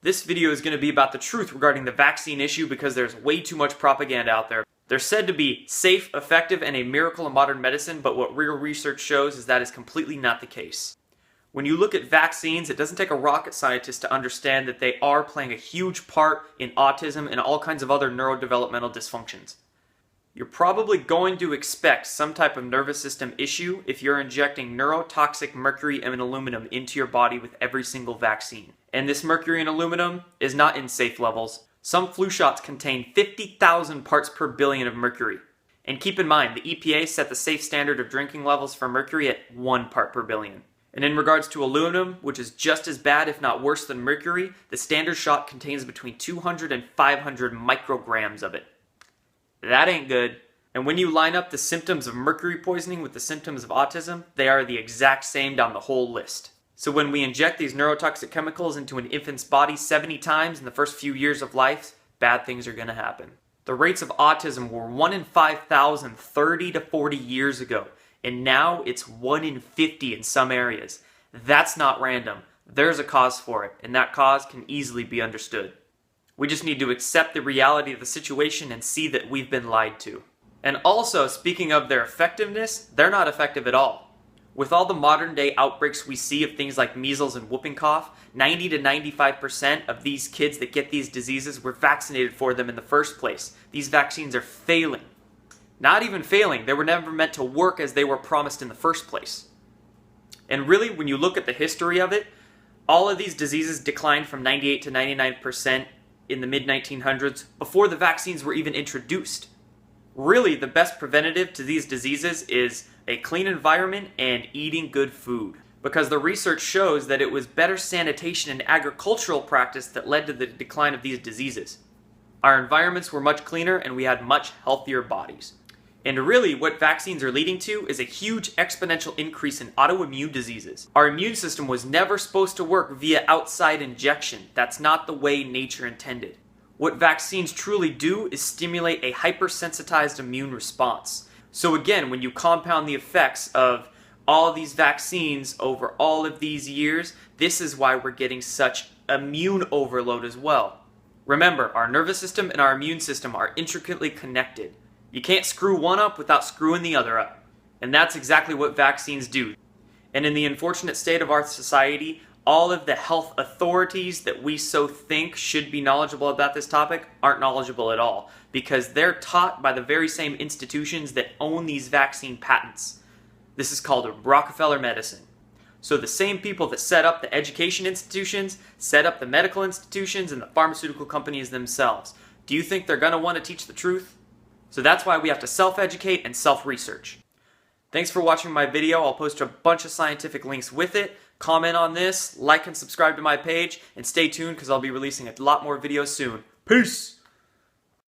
This video is going to be about the truth regarding the vaccine issue because there's way too much propaganda out there. They're said to be safe, effective, and a miracle of modern medicine, but what real research shows is that is completely not the case. When you look at vaccines, it doesn't take a rocket scientist to understand that they are playing a huge part in autism and all kinds of other neurodevelopmental dysfunctions. You're probably going to expect some type of nervous system issue if you're injecting neurotoxic mercury and aluminum into your body with every single vaccine. And this mercury and aluminum is not in safe levels. Some flu shots contain 50,000 parts per billion of mercury. And keep in mind, the EPA set the safe standard of drinking levels for mercury at 1 part per billion. And in regards to aluminum, which is just as bad if not worse than mercury, the standard shot contains between 200 and 500 micrograms of it. That ain't good. And when you line up the symptoms of mercury poisoning with the symptoms of autism, they are the exact same down the whole list. So when we inject these neurotoxic chemicals into an infant's body 70 times in the first few years of life, bad things are going to happen. The rates of autism were 1 in 5,000 30 to 40 years ago, and now it's 1 in 50 in some areas. That's not random. There's a cause for it, and that cause can easily be understood. We just need to accept the reality of the situation and see that we've been lied to. And also, speaking of their effectiveness, they're not effective at all. With all the modern day outbreaks we see of things like measles and whooping cough, 90 to 95% of these kids that get these diseases were vaccinated for them in the first place. These vaccines are failing. Not even failing, they were never meant to work as they were promised in the first place. And really, when you look at the history of it, all of these diseases declined from 98 to 99% in the mid-1900s before the vaccines were even introduced. Really, the best preventative to these diseases is a clean environment and eating good food. Because the research shows that it was better sanitation and agricultural practice that led to the decline of these diseases. Our environments were much cleaner and we had much healthier bodies. And really, what vaccines are leading to is a huge exponential increase in autoimmune diseases. Our immune system was never supposed to work via outside injection. That's not the way nature intended. What vaccines truly do is stimulate a hypersensitized immune response. So again, when you compound the effects of all of these vaccines over all of these years, this is why we're getting such immune overload as well. Remember, our nervous system and our immune system are intricately connected. You can't screw one up without screwing the other up. And that's exactly what vaccines do. And in the unfortunate state of our society, all of the health authorities that we so think should be knowledgeable about this topic aren't knowledgeable at all, because they're taught by the very same institutions that own these vaccine patents. This is called Rockefeller medicine. So the same people that set up the education institutions, set up the medical institutions, and the pharmaceutical companies themselves. Do you think they're going to want to teach the truth? So that's why we have to self-educate and self-research. Thanks for watching my video. I'll post a bunch of scientific links with it. Comment on this, like and subscribe to my page, and stay tuned because I'll be releasing a lot more videos soon. Peace!